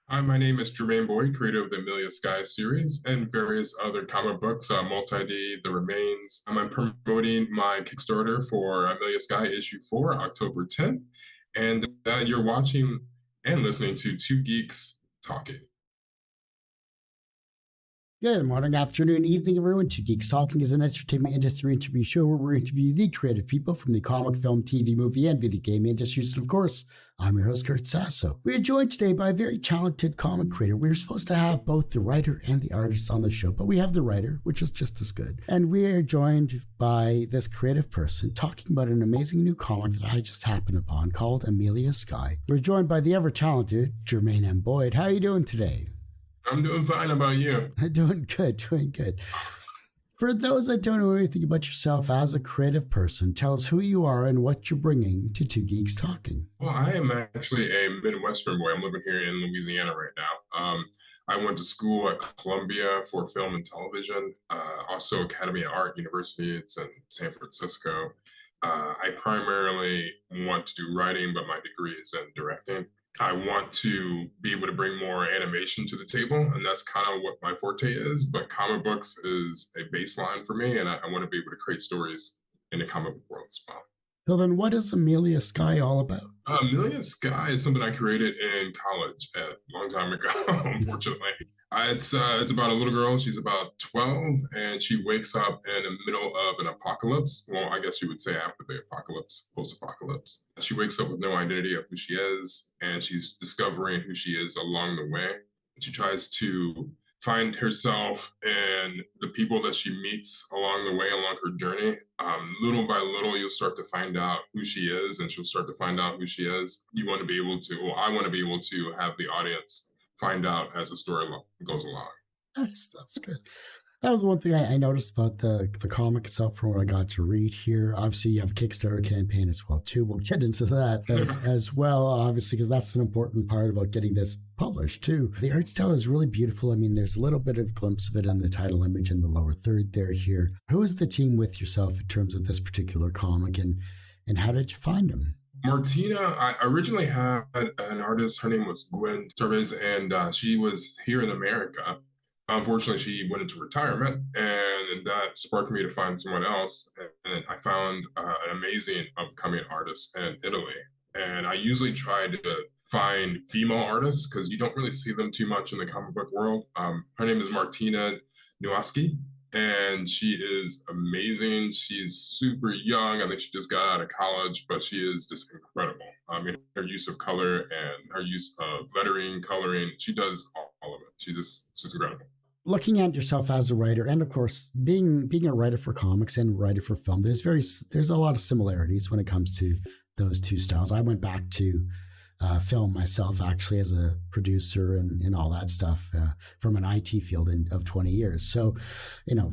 Hi, my name is Jermaine Boyd, creator of the Amelia Sky series and various other comic books, Multi-D, The Remains. I'm promoting my Kickstarter for Amelia Sky issue 4, October 10th. And you're watching and listening to Two Geeks Talking. Good morning, afternoon, evening, everyone. Two Geeks Talking is an entertainment industry interview show where we interview the creative people from the comic, film, TV, movie, and video game industries. And of course, I'm your host, Kurt Sasso. We are joined today by a very talented comic creator. We were supposed to have both the writer and the artist on the show, but we have the writer, which is just as good. And we are joined by this creative person talking about an amazing new comic that I just happened upon called Amelia Sky. We're joined by the ever-talented Jermaine M. Boyd. How are you doing today? I'm doing fine. How about you? Doing good, doing good. For those that don't know anything about yourself as a creative person, tell us who you are and what you're bringing to Two Geeks Talking. Well, I am actually a Midwestern boy. I'm living here in Louisiana right now. I went to school at Columbia for film and television, also Academy of Art University. It's in San Francisco. I primarily want to do writing, but my degree is in directing. I want to be able to bring more animation to the table, and that's kind of what my forte is. But comic books is a baseline for me, and I want to be able to create stories in the comic book world as well. So then what is Amelia Sky all about? Amelia Sky is something I created in college a long time ago, unfortunately. It's about a little girl. She's about 12, and she wakes up in the middle of an apocalypse. Well, I guess you would say after the apocalypse, post-apocalypse. She wakes up with no identity of who she is, and she's discovering who she is along the way. She tries to find herself and the people that she meets along the way, along her journey. Little by little, you'll start to find out who she is, and she'll start to find out who she is. You want to be able to, well, I want to be able to have the audience find out as the story goes along. Nice, that's good. That was the one thing I noticed about the comic itself from what I got to read here. Obviously, you have a Kickstarter campaign as well, too. We'll get into that as well, obviously, because that's an important part about getting this published, too. The art style is really beautiful. I mean, there's a little bit of glimpse of it on the title image in the lower third there here. Who is the team with yourself in terms of this particular comic, and how did you find them? Martina, I originally had an artist. Her name was Gwen Torres, and she was here in America. Unfortunately, she went into retirement, and that sparked me to find someone else. And I found an amazing upcoming artist in Italy. And I usually try to find female artists because you don't really see them too much in the comic book world. Her name is Martina Nuaski, and she is amazing. She's super young. I think she just got out of college, but she is just incredible. I mean, her use of color and her use of lettering, coloring, she does all of it. She's incredible. Looking at yourself as a writer, and of course, being a writer for comics and a writer for film, there's a lot of similarities when it comes to those two styles. I went back to film myself actually as a producer and all that stuff from an IT field of 20 years. So,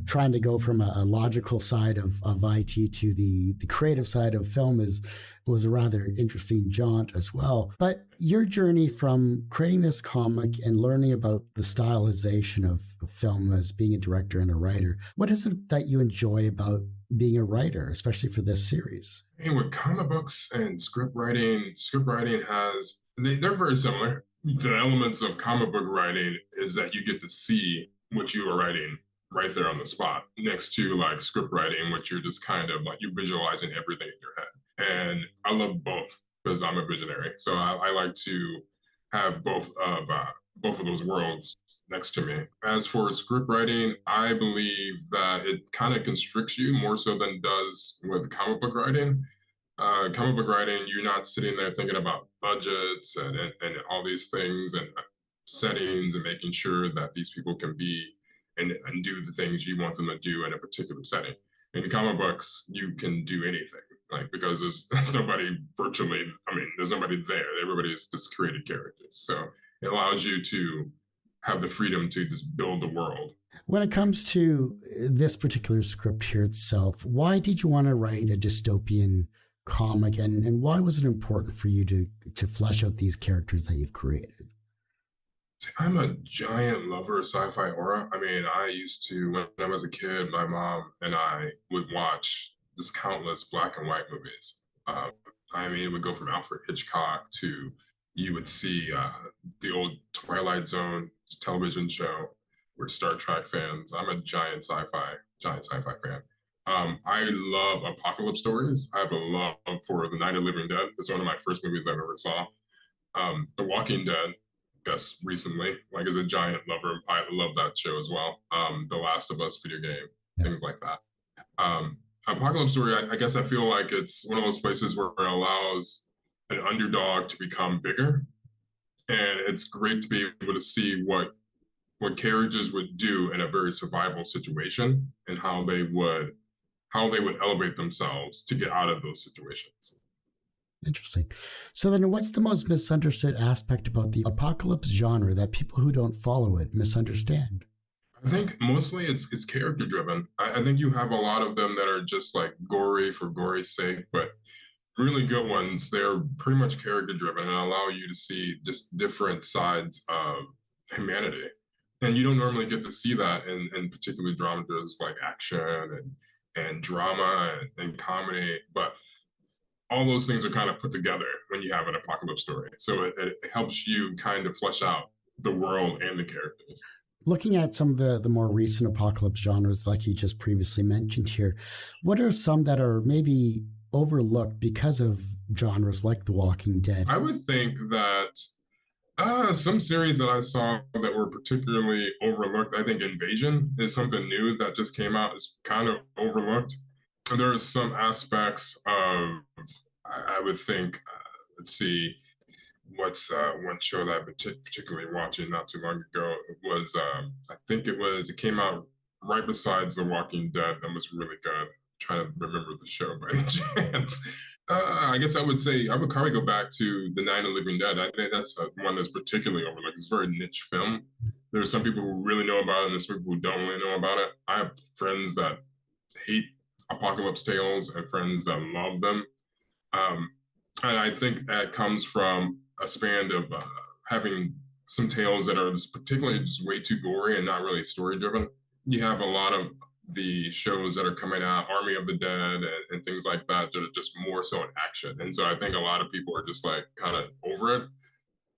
trying to go from a logical side of IT to the creative side of film was a rather interesting jaunt as well. But your journey from creating this comic and learning about the stylization of film as being a director and a writer, what is it that you enjoy about being a writer, especially for this series? And with comic books and script writing they're very similar. The elements of comic book writing is that you get to see what you are writing right there on the spot, next to like script writing, which you're just kind of like you're visualizing everything in your head. And I love both because I'm a visionary. So I like to have both of those worlds next to me. As for script writing, I believe that it kind of constricts you more so than it does with comic book writing. Comic book writing, you're not sitting there thinking about budgets and all these things and settings and making sure that these people can be and do the things you want them to do in a particular setting. In comic books, you can do anything, like because there's nobody virtually. I mean, there's nobody there. Everybody's just created characters, so it allows you to have the freedom to just build the world. When it comes to this particular script here itself, why did you want to write a dystopian comic, and why was it important for you to flesh out these characters that you've created? I'm a giant lover of sci-fi horror. I mean, I used to, when I was a kid, my mom and I would watch just countless black and white movies. I mean, it would go from Alfred Hitchcock to you would see the old Twilight Zone television show. We're Star Trek fans. I'm a giant sci-fi fan. I love apocalypse stories. I have a love for The Night of the Living Dead. It's one of my first movies I've ever saw. The Walking Dead, I guess recently, like as a giant lover, I love that show as well. The Last of Us video game, Yeah. things like that. Apocalypse story, I guess I feel like it's one of those places where it allows an underdog to become bigger, and it's great to be able to see what characters would do in a very survival situation and how they would elevate themselves to get out of those situations. Interesting. So then what's the most misunderstood aspect about the apocalypse genre that people who don't follow it misunderstand? I think mostly it's character driven. I think you have a lot of them that are just like gory for gory's sake, but really good ones, they're pretty much character driven and allow you to see just different sides of humanity. And you don't normally get to see that in particular dramas like action and drama and comedy, but all those things are kind of put together when you have an apocalypse story. So it helps you kind of flesh out the world and the characters. Looking at some of the more recent apocalypse genres, like you just previously mentioned here, what are some that are maybe overlooked because of genres like The Walking Dead? I would think that some series that I saw that were particularly overlooked, I think Invasion is something new that just came out. It's kind of overlooked. There are some aspects of, I would think, let's see, what's one show that I've been particularly watching not too long ago. It was, I think it came out right besides The Walking Dead. That was really good. I'm trying to remember the show by any chance. I guess I would say I would probably go back to The Night of the Living Dead. I think that's one that's particularly overlooked. It's a very niche film. There are some people who really know about it, and there's people who don't really know about it. I have friends that hate apocalypse tales and friends that love them. Um, and I think that comes from a span of having some tales that are particularly just way too gory and not really story driven. You have a lot of the shows that are coming out, Army of the Dead and things like that are just more so in action. And so I think a lot of people are just like kind of over it.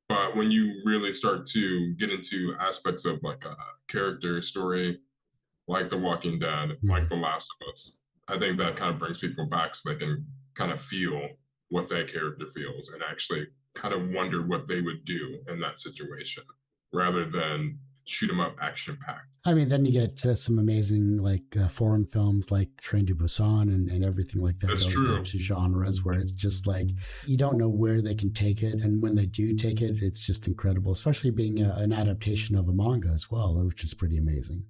But when you really start to get into aspects of like a character story, like The Walking Dead, like The Last of Us, I think that kind of brings people back so they can kind of feel what that character feels and actually kind of wonder what they would do in that situation rather than shoot 'em up action packed. I mean, then you get to some amazing like foreign films like Train to Busan and everything like that. That's those true. types of genres where it's just like you don't know where they can take it, and when they do take it, it's just incredible. Especially being an adaptation of a manga as well, which is pretty amazing.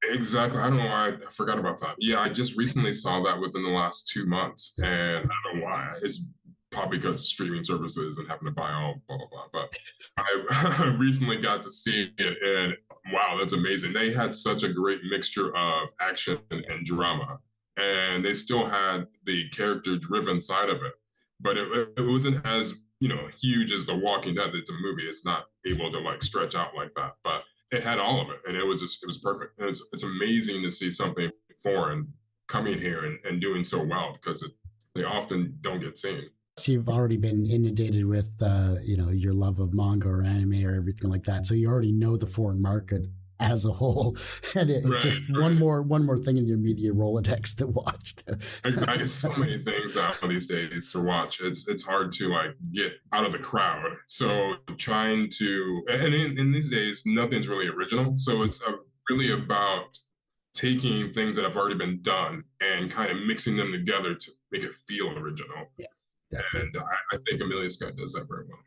Exactly. I don't know why I forgot about that. Yeah, I just recently saw that within the last 2 months, and I don't know why. It's probably because of streaming services and having to buy all blah blah blah. But I recently got to see it, and wow, that's amazing. They had such a great mixture of action and drama, and they still had the character-driven side of it, but it wasn't as huge as The Walking Dead. It's a movie. It's not able to like stretch out like that, but it had all of it, and it was perfect. And it's amazing to see something foreign coming here and doing so well because they often don't get seen. So you've already been inundated with your love of manga or anime or everything like that, so you already know the foreign market as a whole, and it's just right. one more thing in your media Rolodex to watch. Exactly, so many things out these days to watch. It's hard to like get out of the crowd. So trying to and in these days nothing's really original. So it's really about taking things that have already been done and kind of mixing them together to make it feel original. Yeah, definitely. And I think Amelia Scott does that very well.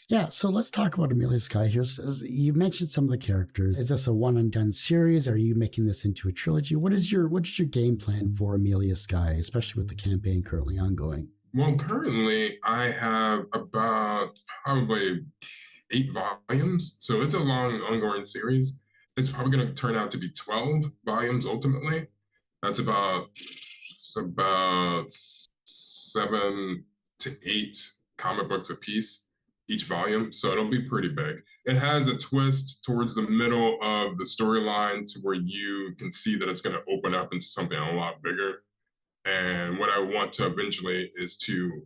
Yeah, so let's talk about Amelia Sky here. So you mentioned some of the characters. Is this a one and done series? Are you making this into a trilogy? What is your game plan for Amelia Sky, especially with the campaign currently ongoing? Well, currently I have about probably 8 volumes, so it's a long ongoing series. It's probably going to turn out to be 12 volumes ultimately. That's about 7 to 8 comic books a piece each volume, so it'll be pretty big. It has a twist towards the middle of the storyline to where you can see that it's going to open up into something a lot bigger. And what I want to eventually is to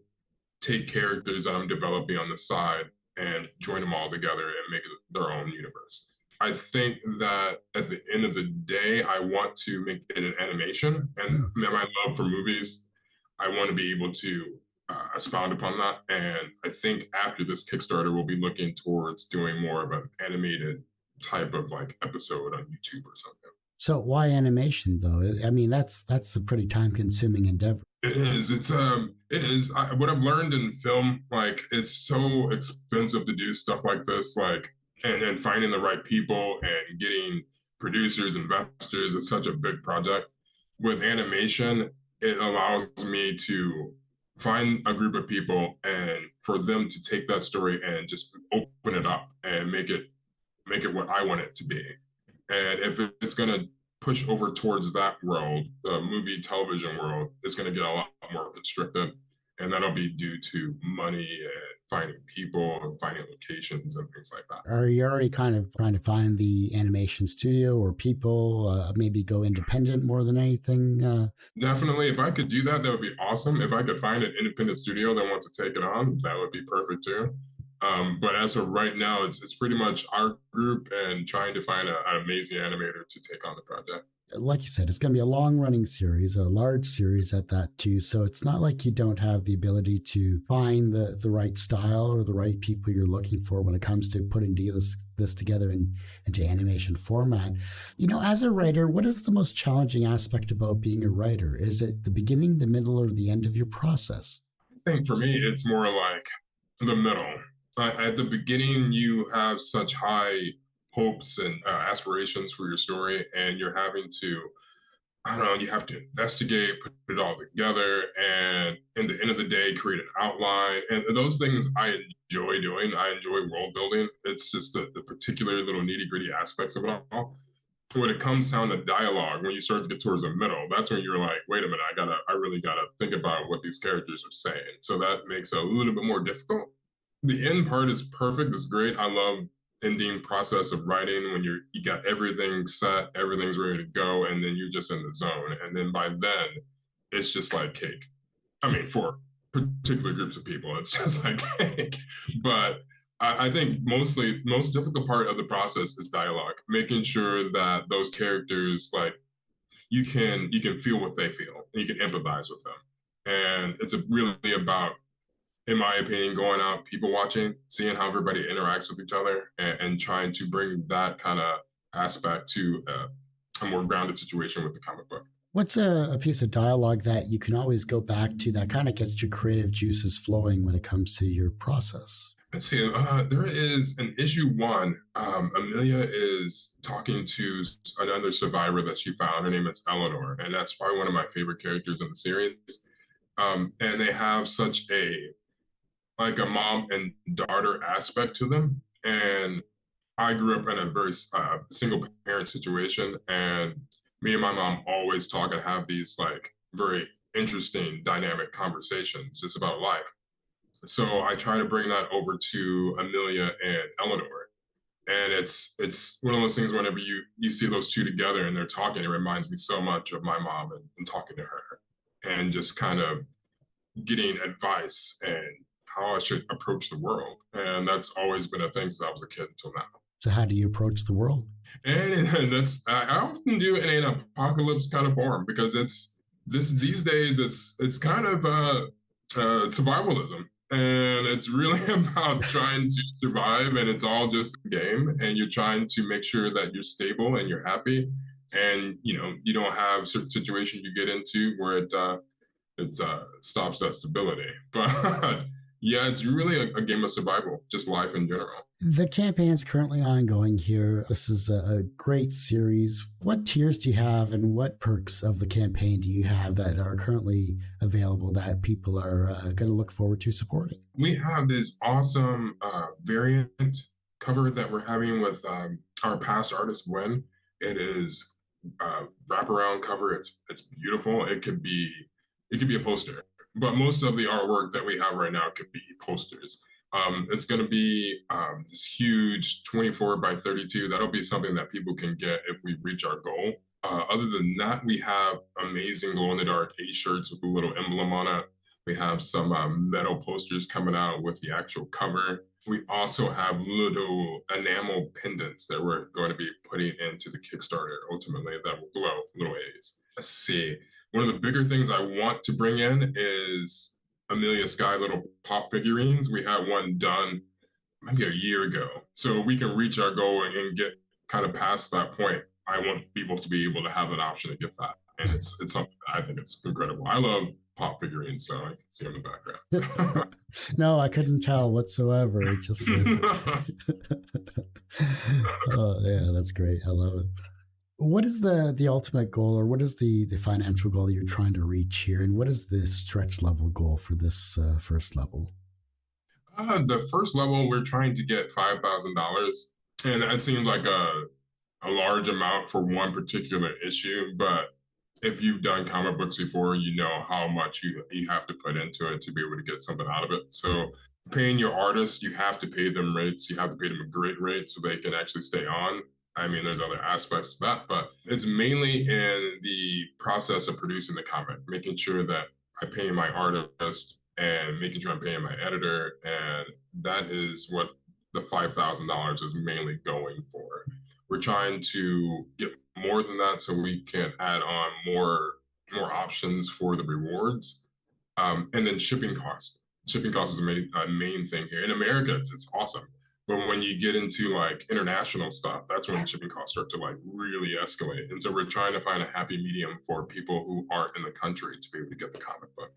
take characters that I'm developing on the side and join them all together and make it their own universe. I think that at the end of the day, I want to make it an animation, and my love for movies, I want to be able to expound upon that. And I think after this Kickstarter, we'll be looking towards doing more of an animated type of like episode on YouTube or something. So why animation though? I mean, that's a pretty time consuming endeavor. It is. It is. What I've learned in film, like it's so expensive to do stuff like this, like, and then finding the right people and getting producers, investors is such a big project. With animation, it allows me to find a group of people and for them to take that story and just open it up and make it what I want it to be. And if it's going to push over towards that world, the movie television world, is going to get a lot more constricted. And that'll be due to money and finding people and finding locations and things like that. Are you already kind of trying to find the animation studio or people, maybe go independent more than anything? Definitely. If I could do that, that would be awesome. If I could find an independent studio that wants to take it on, that would be perfect too. But as of right now, it's pretty much our group and trying to find an amazing animator to take on the project. Like you said, it's going to be a long running series, a large series at that too. So it's not like you don't have the ability to find the right style or the right people you're looking for when it comes to putting this together into animation format. You know, as a writer, what is the most challenging aspect about being a writer? Is it the beginning, the middle, or the end of your process? I think for me, it's more like the middle. At the beginning, you have such high hopes and aspirations for your story, and you're having to, I don't know, you have to investigate, put it all together, and in the end of the day, create an outline. And those things I enjoy doing. I enjoy world building. It's just the particular little nitty gritty aspects of it all. When it comes down to dialogue, when you start to get towards the middle, that's when you're like, wait a minute, I really gotta think about what these characters are saying. So that makes it a little bit more difficult. The end part is perfect. It's great. I love ending process of writing when you got everything set, everything's ready to go, and then you're just in the zone. And then by then, it's just like cake. I mean, for particular groups of people, it's just like cake. But I think most difficult part of the process is dialogue, making sure that those characters, like, you can feel what they feel, and you can empathize with them. And it's really about, in my opinion, going out, people watching, seeing how everybody interacts with each other, and trying to bring that kind of aspect to a more grounded situation with the comic book. What's a piece of dialogue that you can always go back to that kind of gets your creative juices flowing when it comes to your process? Let's see. There is an issue 1. Amelia is talking to another survivor that she found. Her name is Eleanor, and that's probably one of my favorite characters in the series. And they have such a mom and daughter aspect to them. And I grew up in a very single parent situation, and me and my mom always talk and have these like very interesting dynamic conversations just about life. So I try to bring that over to Amelia and Eleanor. And it's one of those things, whenever you see those two together and they're talking, it reminds me so much of my mom and talking to her and just kind of getting advice and how I should approach the world. And that's always been a thing since I was a kid until now. So how do you approach the world? And I often do it in an apocalypse kind of form, because these days it's kind of survivalism, and it's really about trying to survive, and it's all just a game, and you're trying to make sure that you're stable and you're happy, and you don't have certain situations you get into where it stops that stability. But yeah, it's really a game of survival, just life in general. The campaign's currently ongoing here. This is a great series. What tiers do you have, and what perks of the campaign do you have that are currently available that people are going to look forward to supporting? We have this awesome variant cover that we're having with our past artist, Gwen. It is wraparound cover. It's beautiful. It could be a poster, but most of the artwork that we have right now could be posters. It's going to be this huge 24 by 32. That'll be something that people can get if we reach our goal. Other than that, we have amazing glow-in-the-dark A-shirts with a little emblem on it. We have some metal posters coming out with the actual cover. We also have little enamel pendants that we're going to be putting into the Kickstarter ultimately that will glow little A's. Let's see. One of the bigger things I want to bring in is Amelia Sky little pop figurines. We had one done maybe a year ago. So we can reach our goal and get kind of past that point. I want people to be able to have an option to get that. And it's something that I think it's incredible. I love pop figurines, so I can see them in the background. No, I couldn't tell whatsoever. It just oh yeah, that's great. I love it. What is the ultimate goal, or what is the financial goal you're trying to reach here, and what is the stretch level goal for this first level? The first level, we're trying to get $5,000, and that seems like a large amount for one particular issue. But if you've done comic books before, you know how much you have to put into it to be able to get something out of it. So paying your artists, you have to pay them rates. You have to pay them a great rate so they can actually stay on. I mean, there's other aspects to that, but it's mainly in the process of producing the comic, making sure that I'm paying my artist and making sure I'm paying my editor, and that is what the $5,000 is mainly going for. We're trying to get more than that so we can add on more options for the rewards, and then shipping costs. Shipping costs is a main thing here in America. It's awesome, but when you get into like international stuff, that's when shipping costs start to like really escalate. And so we're trying to find a happy medium for people who aren't in the country to be able to get the comic book.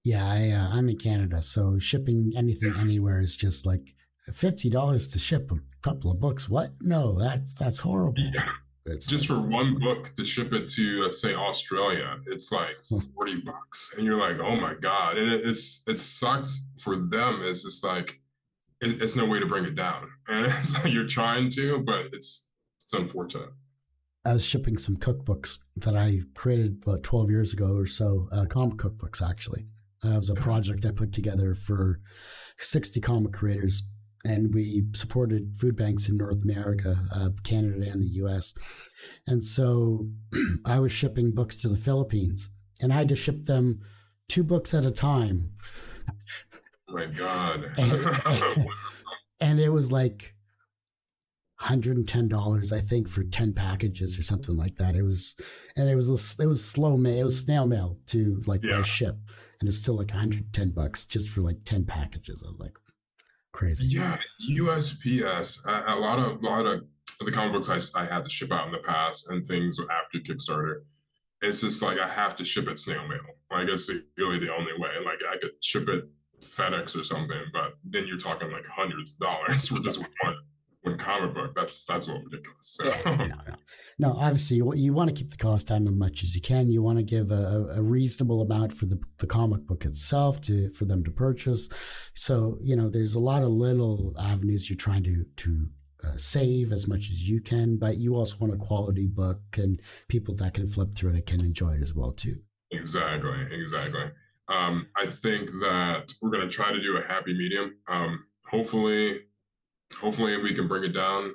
Yeah, I'm in Canada, so shipping anything anywhere is just like $50 to ship a couple of books. What? No, that's horrible. Yeah. It's Just for one book to ship it to, let's say, Australia, it's like $40, and you're like, oh my god! And it sucks for them. It's just like it's no way to bring it down, and it's like you're trying to, but it's unfortunate. I was shipping some cookbooks that I created about 12 years ago or so, comic cookbooks actually. It was a project I put together for 60 comic creators, and we supported food banks in North America, Canada, and the US. And so I was shipping books to the Philippines, and I had to ship them 2 books at a time. Oh my god! And it was like $110, I think, for 10 packages or something like that. It was slow mail, it was snail mail to like by ship, and it's still like $110 just for like 10 packages. I was like, crazy. Yeah, USPS. A lot of the comic books I had to ship out in the past and things after Kickstarter. It's just like I have to ship it snail mail. Like it's really the only way. Like I could ship it FedEx or something, but then you're talking like hundreds of dollars for just one comic book. That's a little ridiculous. So. Yeah, no. Obviously, you want to keep the cost down as much as you can. You want to give a reasonable amount for the comic book itself for them to purchase. So there's a lot of little avenues you're trying to save as much as you can, but you also want a quality book and people that can flip through it and can enjoy it as well too. Exactly. I think that we're going to try to do a happy medium. Hopefully we can bring it down,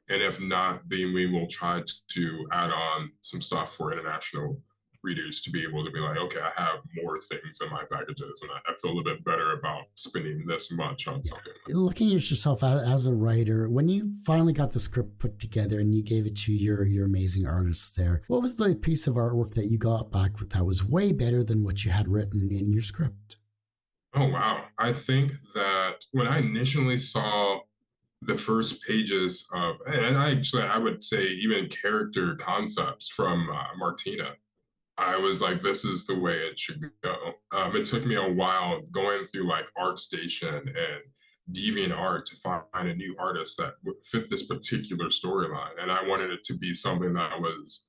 and if not, then we will try to add on some stuff for international readers to be able to be like, okay, I have more things in my packages, and I feel a little bit better about spending this much on something. Looking at yourself as a writer, when you finally got the script put together and you gave it to your amazing artists there, what was the piece of artwork that you got back with that was way better than what you had written in your script? Oh wow, I think that when I initially saw the first pages of, and I would say even character concepts from Martina, I was like, this is the way it should go. It took me a while going through like ArtStation and DeviantArt to find a new artist that would fit this particular storyline. And I wanted it to be something that was,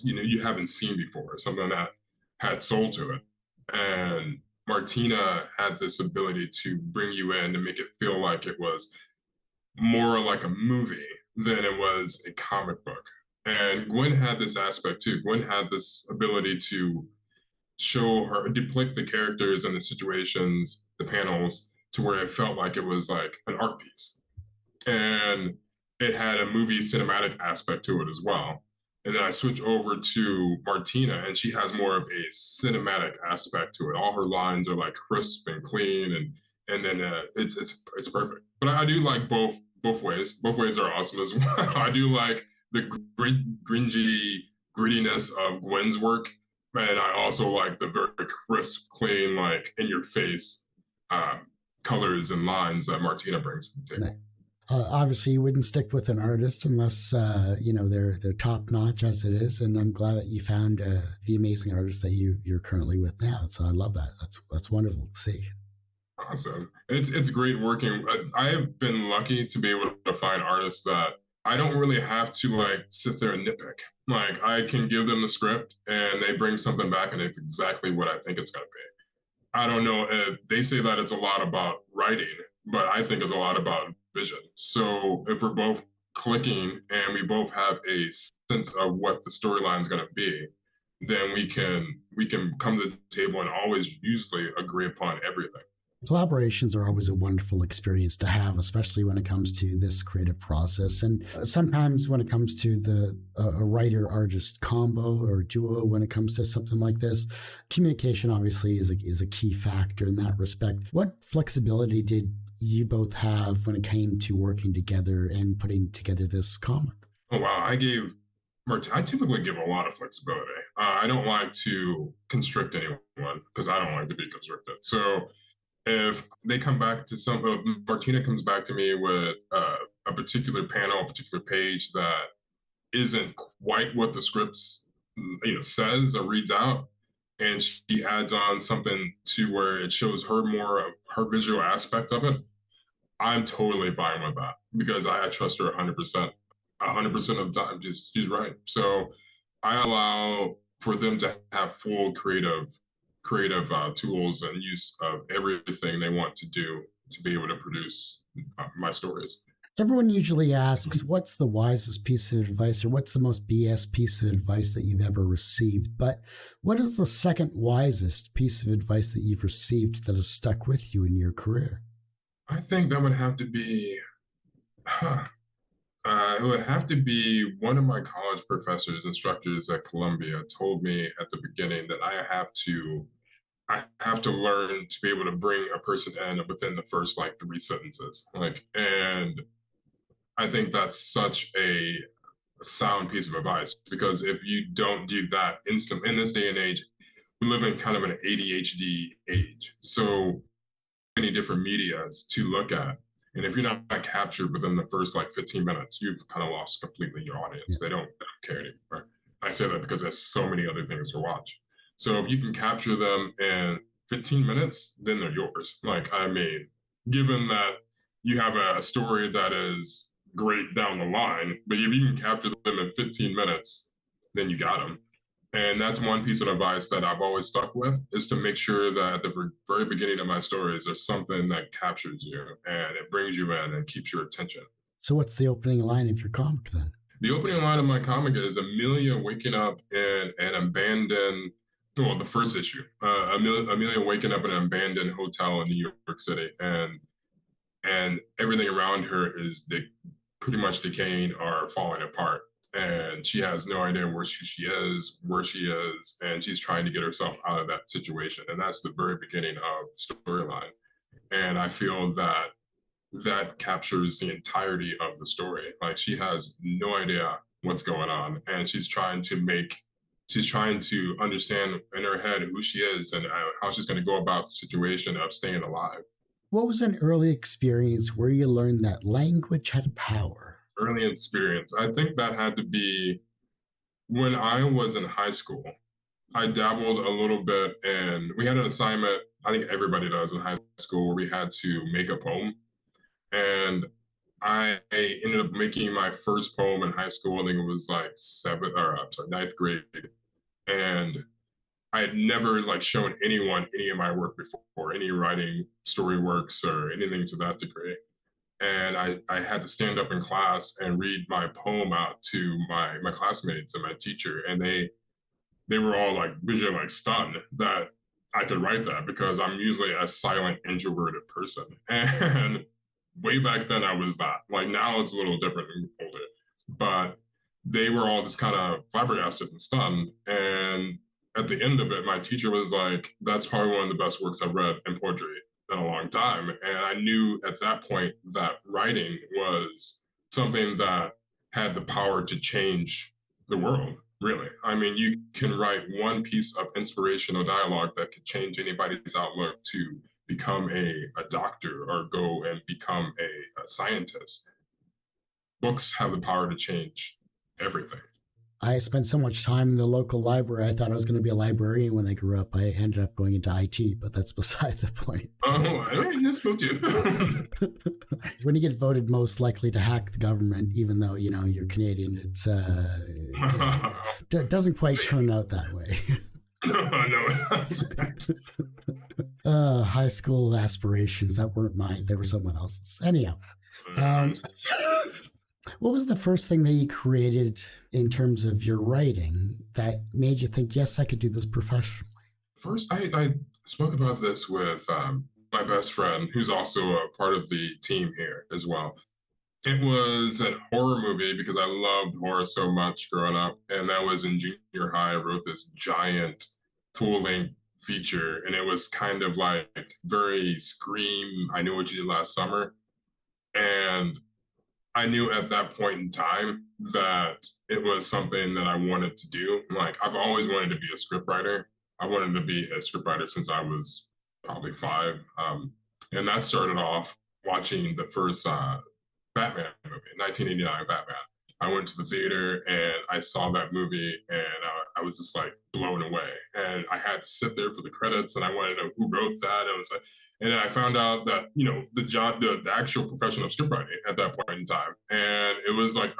you haven't seen before, something that had soul to it. And Martina had this ability to bring you in to make it feel like it was more like a movie than it was a comic book. And Gwen had this aspect too. Gwen had this ability to depict the characters and the situations, the panels, to where it felt like it was like an art piece. And it had a movie cinematic aspect to it as well. And then I switch over to Martina, and she has more of a cinematic aspect to it. All her lines are like crisp and clean, and then it's perfect. But I do like both ways. Both ways are awesome as well. I do like the gringy grittiness of Gwen's work, and I also like the very crisp, clean, like in your face uh, colors and lines that Martina brings to the table. Obviously, you wouldn't stick with an artist unless they're top notch as it is, and I'm glad that you found the amazing artist that you're currently with now. So I love that. That's wonderful to see. Awesome. It's great working. I have been lucky to be able to find artists that I don't really have to like sit there and nitpick. Like I can give them the script and they bring something back and it's exactly what I think it's gonna be. I don't know if they say that it's a lot about writing, but I think it's a lot about vision. So if we're both clicking and we both have a sense of what the storyline is going to be, then we can come to the table and always usually agree upon everything. Collaborations are always a wonderful experience to have, especially when it comes to this creative process. And sometimes when it comes to the a writer artist combo or duo, when it comes to something like this, communication obviously is a key factor in that respect. What flexibility did you both have when it came to working together and putting together this comic? Oh wow, I typically give a lot of flexibility. I don't like to constrict anyone because I don't like to be constricted. So if they come back to Martina comes back to me with a particular panel, a particular page that isn't quite what the scripts says or reads out, and she adds on something to where it shows her more of her visual aspect of it, I'm totally fine with that because I trust her 100%. 100% of the time, she's right. So I allow for them to have full creative tools and use of everything they want to do to be able to produce my stories. Everyone usually asks, what's the wisest piece of advice or what's the most BS piece of advice that you've ever received? But what is the second wisest piece of advice that you've received that has stuck with you in your career? I think that would have to be, it would have to be one of my college professors, instructors at Columbia told me at the beginning that I have to learn to be able to bring a person in within the first like 3 sentences. And I think that's such a sound piece of advice because if you don't do that instant in this day and age, we live in kind of an ADHD age. So many different medias to look at. And if you're not captured within the first like 15 minutes, you've kind of lost completely your audience. They don't care anymore. I say that because there's so many other things to watch. So if you can capture them in 15 minutes, then they're yours. I mean, given that you have a story that is great down the line, but if you can capture them in 15 minutes, then you got them. And that's one piece of advice that I've always stuck with is to make sure that at the very beginning of my stories, there's something that captures you and it brings you in and keeps your attention. So, what's the opening line of your comic then? The opening line of my comic is Amelia waking up in an abandoned, well, the first issue, Amelia waking up in an abandoned hotel in New York City, and everything around her is pretty much decaying or falling apart. And she has no idea where she is, and she's trying to get herself out of that situation. And that's the very beginning of the storyline. And I feel that captures the entirety of the story. Like she has no idea what's going on, and she's trying to understand in her head who she is and how she's going to go about the situation of staying alive. What was an early experience where you learned that language had power? Early experience. I think that had to be when I was in high school. I dabbled a little bit and we had an assignment, I think everybody does in high school, where we had to make a poem. And I ended up making my first poem in high school. I think it was like ninth grade. And I had never shown anyone any of my work before, any writing, story works, or anything to that degree. And I had to stand up in class and read my poem out to my classmates and my teacher, and they were all visually stunned that I could write that because I'm usually a silent introverted person. And way back then I was that. Now it's a little different and older, but they were all just kind of flabbergasted and stunned. And at the end of it, my teacher was like, "That's probably one of the best works I've read in poetry in a long time. And I knew at that point that writing was something that had the power to change the world, really. I mean, you can write one piece of inspirational dialogue that could change anybody's outlook to become a doctor or go and become a scientist. Books have the power to change everything. I spent so much time in the local library. I thought I was going to be a librarian when I grew up. I ended up going into IT, but that's beside the point. Oh, I mean, that's cool too. When you get voted most likely to hack the government, even though you know you're Canadian, it's doesn't quite turn out that way. No. High school aspirations that weren't mine; they were someone else's. Anyhow, what was the first thing that you created in terms of your writing that made you think, yes, I could do this professionally? First, I spoke about this with my best friend, who's also a part of the team here as well. It was a horror movie because I loved horror so much growing up. And that was in junior high. I wrote this giant full length feature, and it was kind of like very Scream, I Knew What You Did Last Summer. And I knew at that point in time that it was something that I wanted to do. Like, I've always wanted to be a scriptwriter. I wanted to be a scriptwriter since I was probably 5. And that started off watching the first Batman movie, 1989 Batman. I went to the theater and I saw that movie, and I was just like blown away. And I had to sit there for the credits, and I wanted to know who wrote that. And, and I found out that, you know, the actual profession of scriptwriting at that point in time. And it was like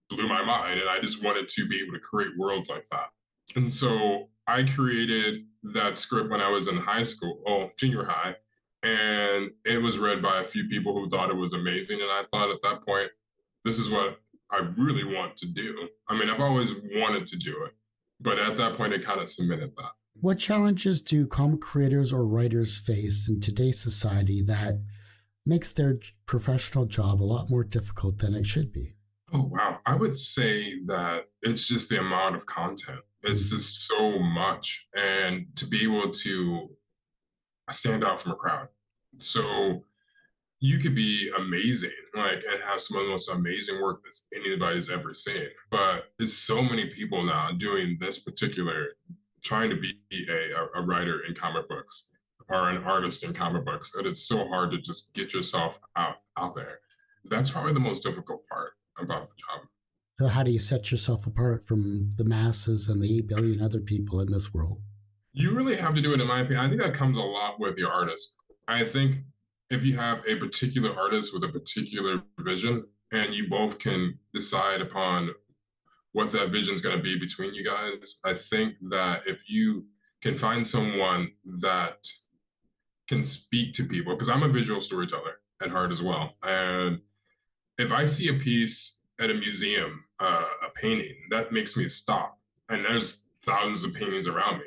blew my mind. And I just wanted to be able to create worlds like that. And so I created that script when I was in high school, junior high. And it was read by a few people who thought it was amazing. And I thought at that point, this is what I really want to do. I mean, I've always wanted to do it, but at that point, it kind of cemented that. What challenges do comic creators or writers face in today's society that makes their professional job a lot more difficult than it should be? Oh, wow. I would say that it's just the amount of content. It's just so much. And to be able to stand out from a crowd. So you could be amazing, like, and have some of the most amazing work that anybody's ever seen. But there's so many people now doing this particular, trying to be a writer in comic books or an artist in comic books, that it's so hard to just get yourself out there. That's probably the most difficult part about the job. So how do you set yourself apart from the masses and the 8 billion other people in this world? You really have to do it, in my opinion. I think that comes a lot with your artist. I think if you have a particular artist with a particular vision and you both can decide upon what that vision is going to be between you guys, I think that if you can find someone that can speak to people, because I'm a visual storyteller at heart as well. And if I see a piece at a museum, a painting, that makes me stop. And there's thousands of paintings around me.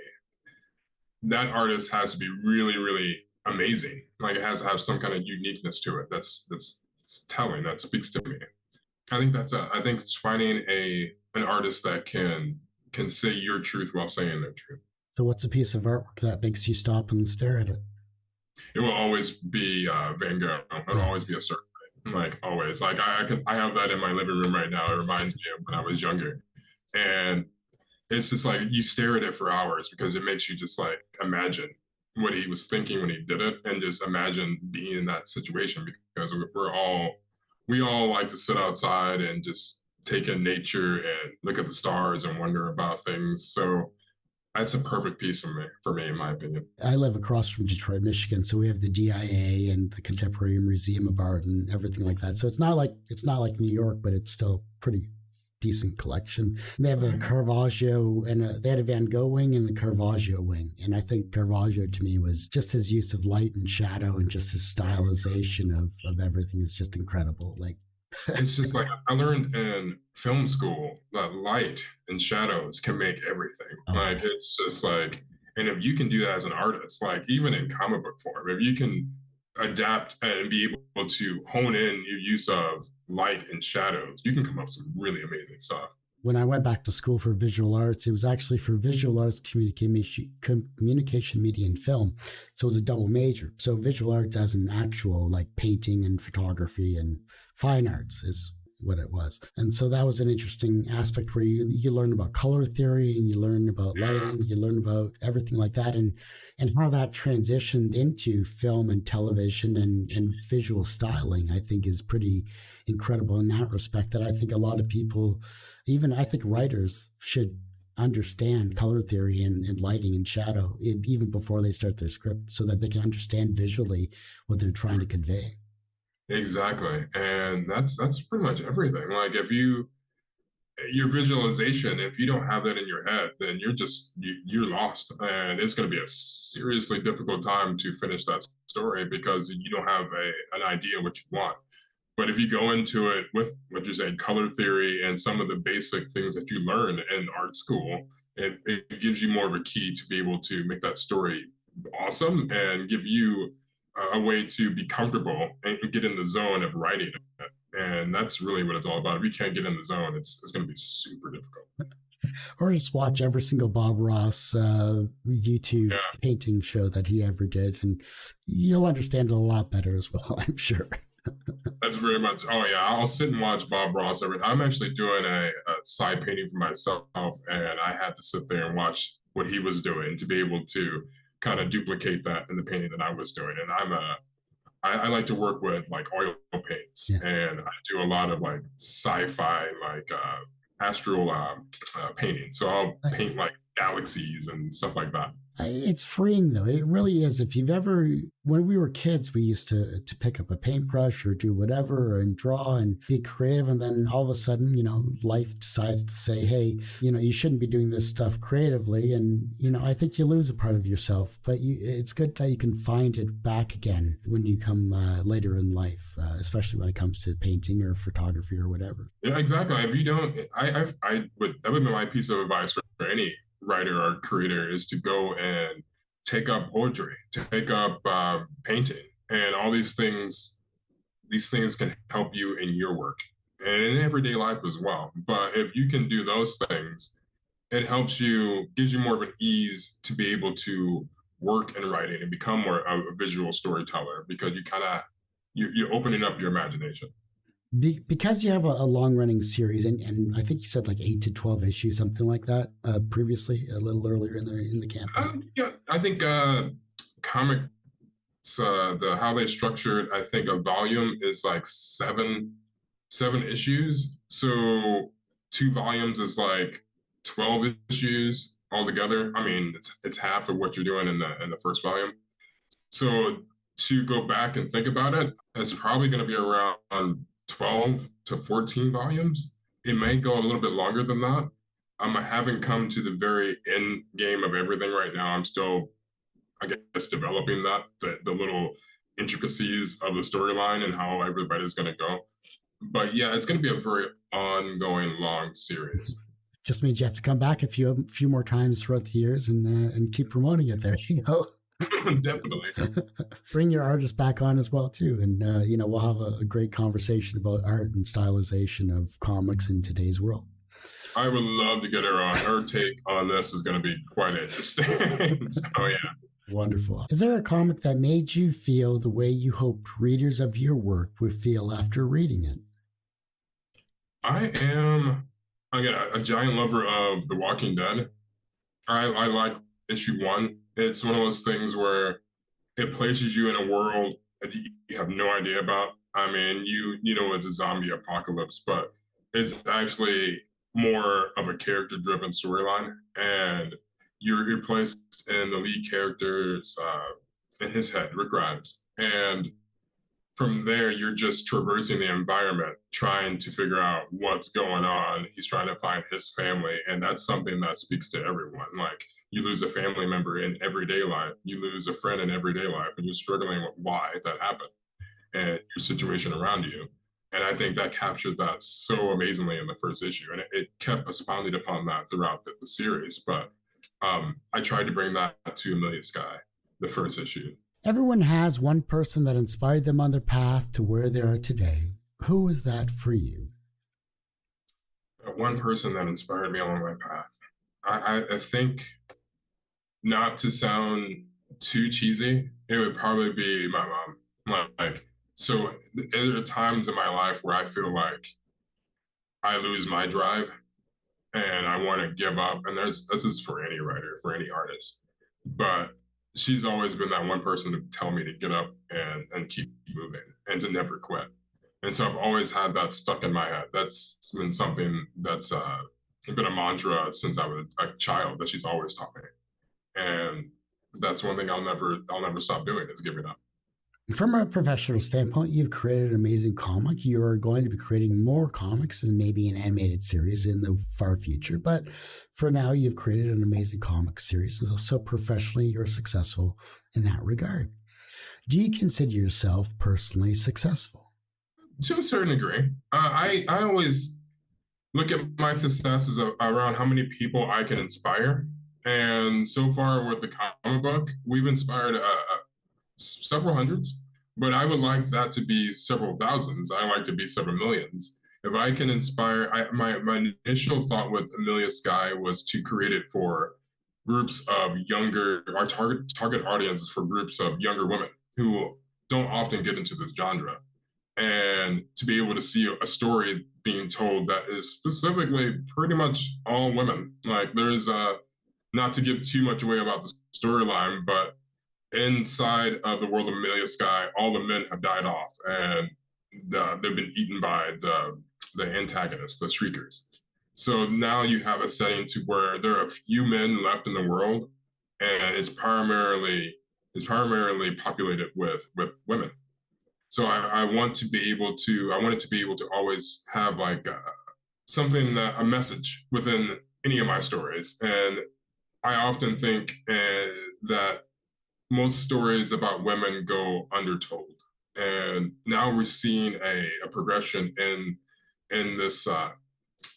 That artist has to be really, really amazing. Like, it has to have some kind of uniqueness to it that's telling, that speaks to me. I think I think it's finding an artist that can say your truth while saying their truth. So what's a piece of artwork that makes you stop and stare at it? It will always be Van Gogh. It'll always be a certain thing. Like, always. Like, I have that in my living room right now. It reminds me of when I was younger. And it's just like you stare at it for hours because it makes you just like imagine what he was thinking when he did it, and just imagine being in that situation, because we all like to sit outside and just take in nature and look at the stars and wonder about things. So that's a perfect piece for me, in my opinion. I live across from Detroit, Michigan, so we have the DIA and the Contemporary Museum of Art and everything like that. So it's not like New York, but it's still pretty decent collection. They have a Caravaggio and they had a Van Gogh wing and the Caravaggio wing. And I think Caravaggio to me was just his use of light and shadow and just his stylization of everything is just incredible. Like, it's just like I learned in film school that light and shadows can make everything. Like, it's just like, and if you can do that as an artist, like even in comic book form, if you can adapt and be able to hone in your use of light and shadows, you can come up with some really amazing stuff. when I went back to school for visual arts, it was actually for visual arts, communication, media, and film. So it was a double major. So visual arts as an actual like painting and photography and fine arts is what it was. And so that was an interesting aspect where you learn about color theory and you learn about Yeah, lighting, you learn about everything like that, and how that transitioned into film and television and visual styling, I think is pretty incredible in that respect. That I think a lot of people, even I think writers, should understand color theory and lighting and shadow even before they start their script so that they can understand visually what they're trying to convey. exactly. And that's pretty much everything. Like if you your visualization, if you don't have that in your head, then you're lost, and it's going to be a seriously difficult time to finish that story because you don't have an idea what you want. But if you go into it with what you're saying, color theory and some of the basic things that you learn in art school, it gives you more of a key to be able to make that story awesome and give you a way to be comfortable and get in the zone of writing it. And that's really what it's all about. If you can't get in the zone, it's going to be super difficult. Or just watch every single Bob Ross YouTube Yeah, painting show that he ever did, and you'll understand it a lot better as well, I'm sure. that's very much. Oh yeah, I'll sit and watch Bob Ross every. I'm actually doing a side painting for myself, and I had to sit there and watch what he was doing to be able to kind of duplicate that in the painting that I was doing. And I like to work with like oil paints, Yeah. and I do a lot of like sci-fi, like astral painting. So I'll paint like galaxies and stuff like that. It's freeing though. It really is. If you've ever, when we were kids, we used to pick up a paintbrush or do whatever and draw and be creative, and then all of a sudden, life decides to say, "Hey, you shouldn't be doing this stuff creatively," and I think you lose a part of yourself. But it's good that you can find it back again when you come later in life, especially when it comes to painting or photography or whatever. Yeah, exactly. If you don't, I would that would be my piece of advice for any writer or creator is to go and take up poetry, take up painting, and all these things. These things can help you in your work and in everyday life as well. But if you can do those things, it helps you, gives you more of an ease to be able to work in writing and become more a visual storyteller because you kind of you're opening up your imagination. Because you have a long running series, and I think you said like 8 to 12 issues, something like that, previously, a little earlier in the campaign. Yeah, I think comics, the how they structured, I think a volume is like seven issues. So 2 volumes is like 12 issues altogether. I mean, it's half of what you're doing in the first volume. So to go back and think about it, it's probably going to be around 12 to 14 volumes. It may go a little bit longer than that. I haven't come to the very end game of everything right now. I'm still, I guess, developing the little intricacies of the storyline and how everybody's going to go. But yeah, it's going to be a very ongoing long series. Just means you have to come back a few more times throughout the years and keep promoting it. There you go. Definitely. Bring your artist back on as well too, and we'll have a great conversation about art and stylization of comics in today's world. I would love to get her on. Her take on this is going to be quite interesting. So yeah. Wonderful. Is there a comic that made you feel the way you hoped readers of your work would feel after reading it? I am again a giant lover of The Walking Dead. I like issue 1. It's one of those things where it places you in a world that you have no idea about. I mean, you know it's a zombie apocalypse, but it's actually more of a character-driven storyline, and you're placed in the lead character's in his head, Rick Grimes, and from there you're just traversing the environment trying to figure out what's going on. He's trying to find his family, and that's something that speaks to everyone. Like you lose a family member in everyday life, you lose a friend in everyday life, and you're struggling with why that happened and your situation around you. And I think that captured that so amazingly in the first issue, and it kept expounding upon that throughout the series. But I tried to bring that to Amelia Sky, the first issue. Everyone has one person that inspired them on their path to where they are today. Who is that for you? One person that inspired me along my path. I think, not to sound too cheesy, it would probably be my mom. Like, so there are times in my life where I feel like I lose my drive and I want to give up. And that's just for any writer, for any artist. But she's always been that one person to tell me to get up and keep moving and to never quit. And so I've always had that stuck in my head. That's been something that's been a mantra since I was a child that she's always taught me. And that's one thing I'll never stop doing is giving up. From a professional standpoint, you've created an amazing comic. You're going to be creating more comics and maybe an animated series in the far future. But for now, you've created an amazing comic series. So professionally, you're successful in that regard. Do you consider yourself personally successful? To a certain degree, I always look at my success as around how many people I can inspire. And so far with the comic book, we've inspired several hundreds, but I would like that to be several thousands. I like to be several millions. If I can inspire, my initial thought with Amelia Sky was to create it for groups of younger, our target audiences for groups of younger women who don't often get into this genre, and to be able to see a story being told that is specifically pretty much all women. Like there's not to give too much away about the storyline, but inside of the world of Amelia Sky, all the men have died off, and they've been eaten by the antagonists, the Shriekers. So now you have a setting to where there are a few men left in the world, and it's primarily populated with women. So I want to be able to I want it to be able to always have like something that a message within any of my stories, and I often think that most stories about women go undertold. And now we're seeing a progression in this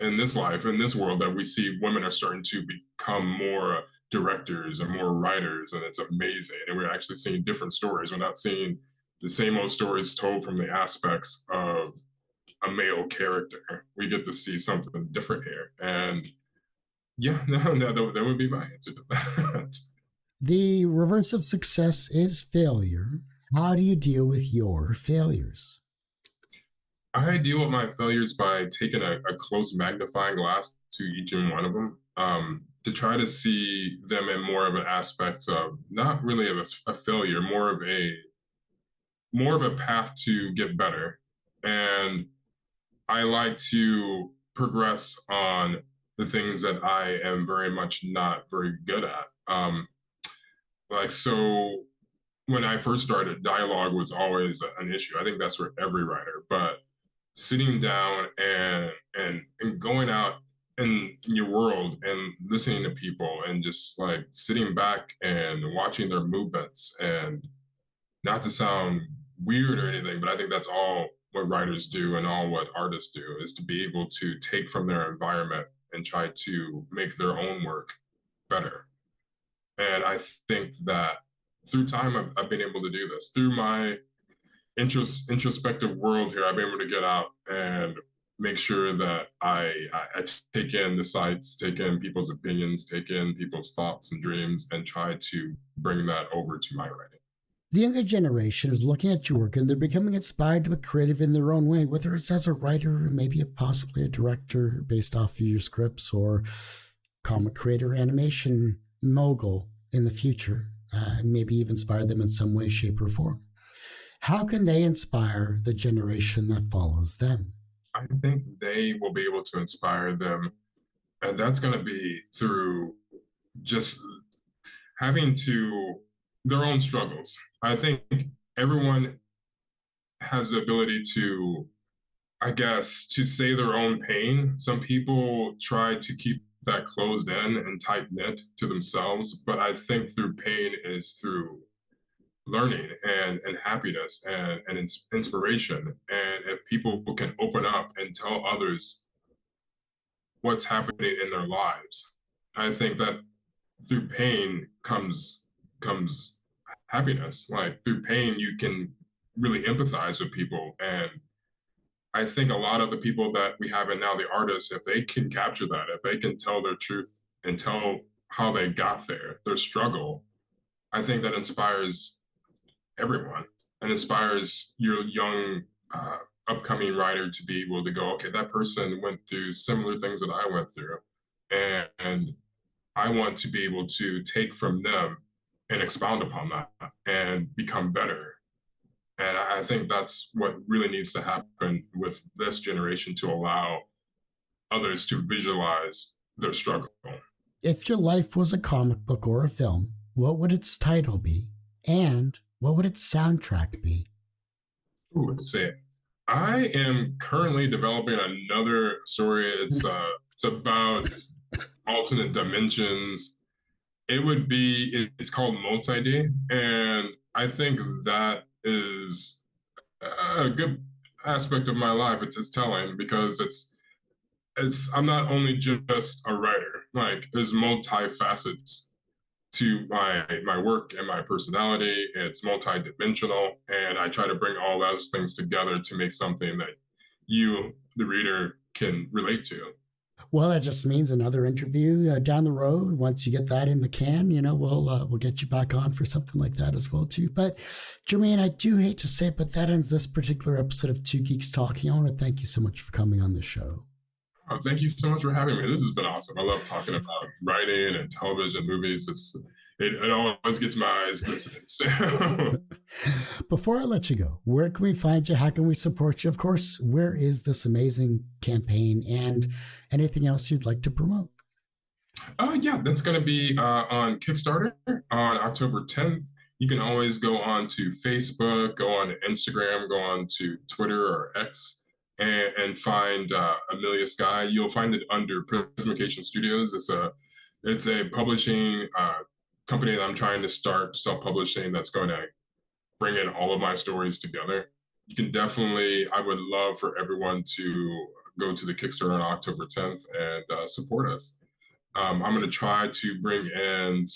in this life, in this world, that we see women are starting to become more directors and more writers, and it's amazing. And we're actually seeing different stories. We're not seeing the same old stories told from the aspects of a male character. We get to see something different here. And yeah, no, that would be my answer to that. The reverse of success is failure. How do you deal with your failures? I deal with my failures by taking a close magnifying glass to each and one of them, to try to see them in more of an aspect of not really of a failure, more of a path to get better. And I like to progress on the things that I am very much not very good at. Like so when I first started, dialogue was always an issue. I think that's for every writer, but sitting down and going out in your world and listening to people and just like sitting back and watching their movements, and not to sound weird or anything, but I think that's all what writers do and all what artists do, is to be able to take from their environment and try to make their own work better. And I think that through time, I've been able to do this through my introspective world here. I've been able to get out and make sure that I take in the sights, take in people's opinions, take in people's thoughts and dreams, and try to bring that over to my writing. The younger generation is looking at your work and they're becoming inspired to be creative in their own way, whether it's as a writer, maybe possibly a director based off of your scripts, or comic creator, animation mogul in the future, maybe even inspire them in some way, shape, or form. How can they inspire the generation that follows them? I think they will be able to inspire them, and that's going to be through just having to their own struggles. I think everyone has the ability to, I guess, to say their own pain. Some people try to keep that closed in and tight knit to themselves, but I think through pain is through learning and happiness and inspiration. And if people can open up and tell others what's happening in their lives, I think that through pain comes happiness. Like through pain, you can really empathize with people, and I think a lot of the people that we have in now, the artists, if they can capture that, if they can tell their truth and tell how they got there, their struggle, I think that inspires everyone and inspires your young upcoming writer to be able to go, okay, that person went through similar things that I went through, and I want to be able to take from them and expound upon that and become better. And I think that's what really needs to happen with this generation to allow others to visualize their struggle. If your life was a comic book or a film, what would its title be? And what would its soundtrack be? Ooh, let's see. I am currently developing another story. It's about alternate dimensions. It's called Multi-D, and I think that is a good aspect of my life. It's telling because I'm not only just a writer. Like there's multi-facets to my work and my personality. It's multi-dimensional, and I try to bring all those things together to make something that you, the reader, can relate to. Well, that just means another interview down the road. Once you get that in the can, we'll get you back on for something like that as well too. But Jermaine, I do hate to say it, but that ends this particular episode of Two Geeks Talking. I want to thank you so much for coming on the show. Oh, thank you so much for having me. This has been awesome. I love talking about writing and television, movies. It always gets my eyes glistening. Before I let you go, where can we find you? How can we support you? Of course, where is this amazing campaign and anything else you'd like to promote? Yeah, that's going to be on Kickstarter on October 10th. You can always go on to Facebook, go on to Instagram, go on to Twitter or X, and find Amelia Sky. You'll find it under Prismication Studios. It's a publishing company that I'm trying to start self-publishing that's going to bring in all of my stories together. You can definitely, I would love for everyone to go to the Kickstarter on October 10th and support us. I'm going to try to bring in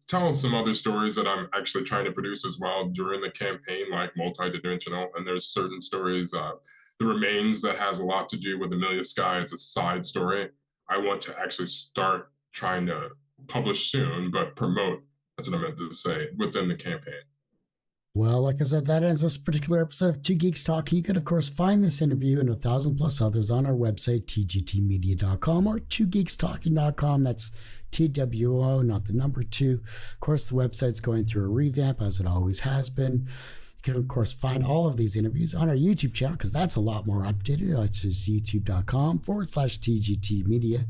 tell some other stories that I'm actually trying to produce as well during the campaign, like multidimensional. And there's certain stories, The Remains, that has a lot to do with Amelia Sky. It's a side story. I want to actually start trying to publish soon, but promote, that's what I meant to say, within the campaign. Well, like I said, that ends this particular episode of Two Geeks Talking. You can, of course, find this interview and 1,000+ others on our website, tgtmedia.com or twogeekstalking.com. That's TWO, not the number 2. Of course, the website's going through a revamp, as it always has been. You can, of course, find all of these interviews on our YouTube channel, because that's a lot more updated. It's just youtube.com/TGT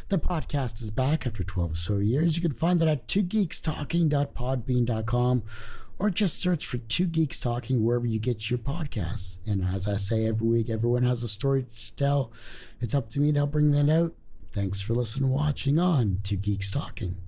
The podcast is back after 12 or so years. You can find that at twogeekstalking.podbean.com, or just search for Two Geeks Talking wherever you get your podcasts. And as I say every week, everyone has a story to tell. It's up to me to help bring that out. Thanks for listening and watching on Two Geeks Talking.